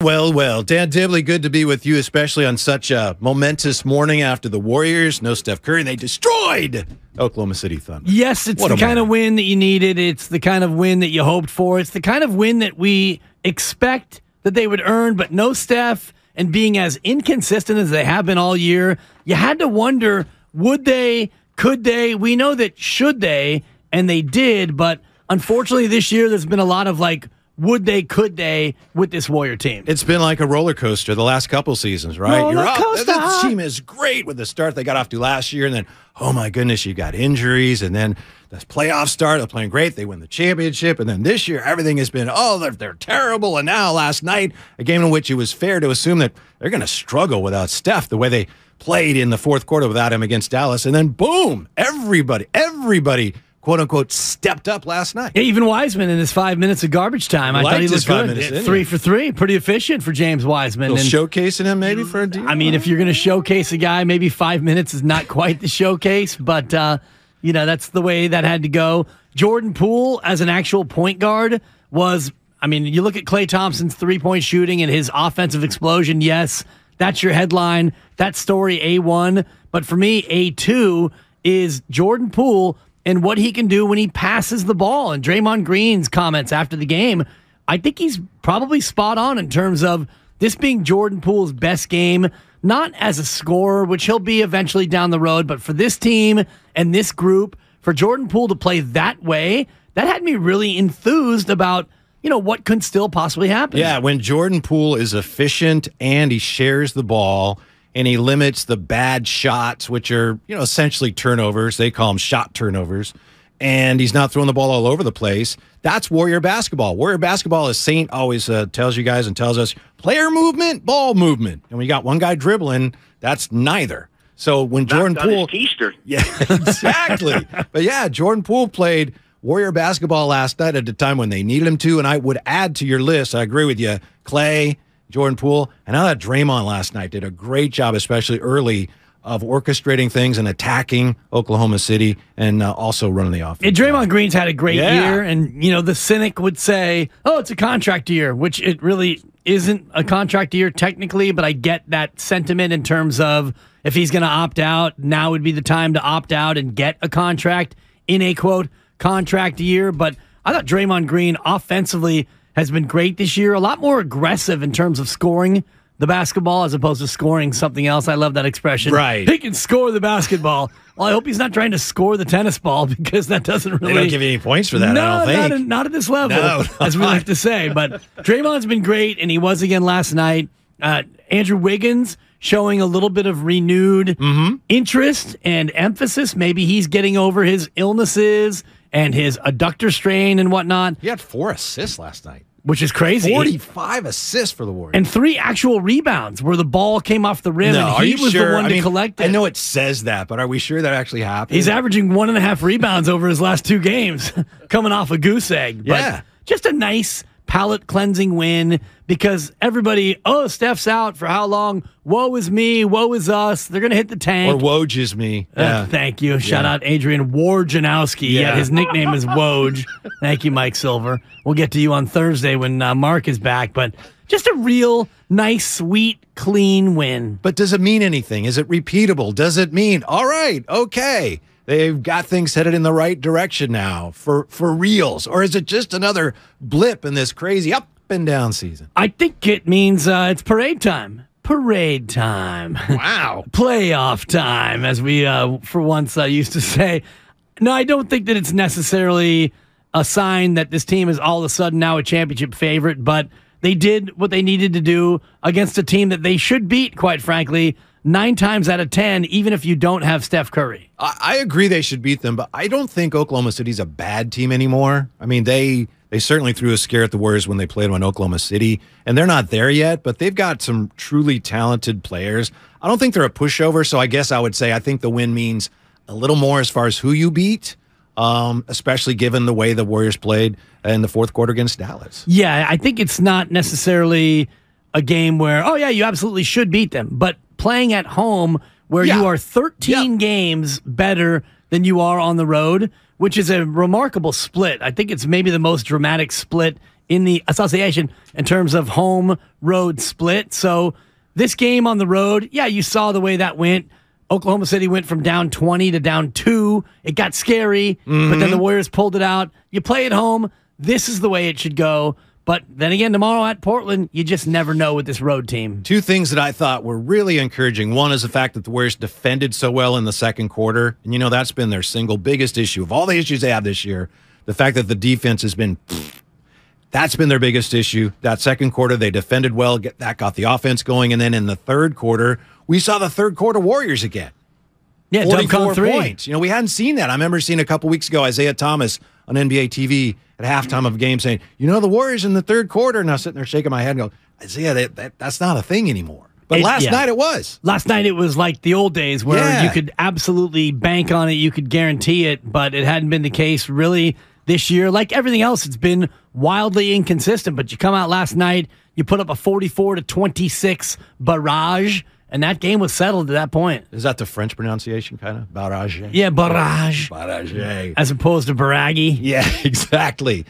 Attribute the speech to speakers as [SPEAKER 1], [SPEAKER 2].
[SPEAKER 1] Well, Dan Dibley, good to be with you, especially on such a momentous morning after the Warriors. No Steph Curry, and they destroyed Oklahoma City Thunder.
[SPEAKER 2] Yes, it's the kind of win that you needed. It's the kind of win that you hoped for. It's the kind of win that we expect that they would earn, but no Steph, and being as inconsistent as they have been all year, you had to wonder, would they, could they? We know that should they, and they did, but unfortunately this year there's been a lot of would they, could they with this Warrior team.
[SPEAKER 1] It's been like a roller coaster the last couple seasons, right?
[SPEAKER 2] Roller coaster,
[SPEAKER 1] this team is great with the start they got off to last year, and then, oh my goodness, you got injuries, and then the playoff start, they're playing great, they win the championship, and then this year everything has been, they're terrible, and now last night, a game in which it was fair to assume that they're going to struggle without Steph, the way they played in the fourth quarter without him against Dallas, and then boom, everybody, quote-unquote, stepped up last night.
[SPEAKER 2] Yeah, even Wiseman in his 5 minutes of garbage time. I thought he looked good. 3 for 3. Pretty efficient for James Wiseman.
[SPEAKER 1] Showcasing him maybe for a deal?
[SPEAKER 2] I mean, if you're going to showcase a guy, maybe 5 minutes is not quite the showcase, but, that's the way that had to go. Jordan Poole as an actual point guard was, you look at Klay Thompson's three-point shooting and his offensive explosion, yes, that's your headline. That story, A1. But for me, A2 is Jordan Poole and what he can do when he passes the ball. And Draymond Green's comments after the game, I think he's probably spot on in terms of this being Jordan Poole's best game, not as a scorer, which he'll be eventually down the road, but for this team and this group, for Jordan Poole to play that way, that had me really enthused about, what could still possibly happen.
[SPEAKER 1] Yeah, when Jordan Poole is efficient and he shares the ball, and he limits the bad shots, which are, essentially turnovers. They call them shot turnovers. And he's not throwing the ball all over the place. That's Warrior basketball. Warrior basketball, as Saint always tells you guys and tells us, player movement, ball movement. And when you got one guy dribbling, that's neither. So when Jordan Poole... Yeah, exactly. But yeah, Jordan Poole played Warrior basketball last night at a time when they needed him to. And I would add to your list, I agree with you, Klay, Jordan Poole, and I thought Draymond last night did a great job, especially early, of orchestrating things and attacking Oklahoma City and also running the offense.
[SPEAKER 2] And Draymond Green's had a great year, and, the cynic would say, it's a contract year, which it really isn't a contract year technically, but I get that sentiment in terms of if he's going to opt out, now would be the time to opt out and get a contract in a, quote, contract year. But I thought Draymond Green offensively has been great this year, a lot more aggressive in terms of scoring the basketball as opposed to scoring something else. I love that expression.
[SPEAKER 1] Right.
[SPEAKER 2] He can score the basketball. Well, I hope he's not trying to score the tennis ball because that doesn't really...
[SPEAKER 1] They don't give you any points for that,
[SPEAKER 2] no,
[SPEAKER 1] I don't think.
[SPEAKER 2] Not at this level, as we like to say. But Draymond's been great, and he was again last night. Andrew Wiggins showing a little bit of renewed interest and emphasis. Maybe he's getting over his illnesses and his adductor strain and whatnot.
[SPEAKER 1] He had 4 assists last night.
[SPEAKER 2] Which is crazy.
[SPEAKER 1] 45 assists for the Warriors.
[SPEAKER 2] And 3 actual rebounds where the ball came off the rim and he was the one to collect it.
[SPEAKER 1] I know it says that, but are we sure that actually happened?
[SPEAKER 2] He's averaging 1.5 rebounds over his last 2 games, coming off a goose egg. But just a nice palate cleansing win because everybody, Steph's out for how long? Woe is me, woe is us. They're going to hit the tank.
[SPEAKER 1] Or Woj me.
[SPEAKER 2] Thank you. Shout out Adrian Wojnarowski. Yeah, his nickname is Woj. Thank you, Mike Silver. We'll get to you on Thursday when Mark is back. But just a real nice, sweet, clean win.
[SPEAKER 1] But does it mean anything? Is it repeatable? Does it mean, all right, okay, they've got things headed in the right direction now for reals? Or is it just another blip in this crazy up and down season?
[SPEAKER 2] I think it means it's parade time. Parade time.
[SPEAKER 1] Wow.
[SPEAKER 2] Playoff time, as we, for once, used to say. No, I don't think that it's necessarily a sign that this team is all of a sudden now a championship favorite, but they did what they needed to do against a team that they should beat, quite frankly, 9 times out of 10, even if you don't have Steph Curry.
[SPEAKER 1] I agree they should beat them, but I don't think Oklahoma City's a bad team anymore. I mean, they certainly threw a scare at the Warriors when they played them in Oklahoma City, and they're not there yet, but they've got some truly talented players. I don't think they're a pushover, so I guess I would say I think the win means a little more as far as who you beat, especially given the way the Warriors played in the fourth quarter against Dallas.
[SPEAKER 2] Yeah, I think it's not necessarily a game where, you absolutely should beat them, but playing at home where you are 13 games better than you are on the road, which is a remarkable split. I think it's maybe the most dramatic split in the association in terms of home-road split. So this game on the road, yeah, you saw the way that went. Oklahoma City went from down 20 to down 2. It got scary, but then the Warriors pulled it out. You play at home. This is the way it should go. But then again, tomorrow at Portland, you just never know with this road team.
[SPEAKER 1] Two things that I thought were really encouraging. One is the fact that the Warriors defended so well in the second quarter. And, that's been their single biggest issue. Of all the issues they have this year, the fact that the defense has been that's been their biggest issue. That second quarter, they defended well. That got the offense going. And then in the third quarter, we saw the third quarter Warriors again.
[SPEAKER 2] Yeah,
[SPEAKER 1] 44 points. We hadn't seen that. I remember seeing a couple weeks ago Isaiah Thomas on NBA TV at halftime of a game saying, the Warriors in the third quarter. And I was sitting there shaking my head and go, Isaiah, that's not a thing anymore. But last night it was.
[SPEAKER 2] Last night it was like the old days where you could absolutely bank on it. You could guarantee it, but it hadn't been the case really this year. Like everything else, it's been wildly inconsistent. But you come out last night, you put up a 44-26 barrage, and that game was settled at that point.
[SPEAKER 1] Is that the French pronunciation, kind of? Barrage?
[SPEAKER 2] Yeah, barrage.
[SPEAKER 1] Barrage.
[SPEAKER 2] As opposed to barrage.
[SPEAKER 1] Yeah, exactly.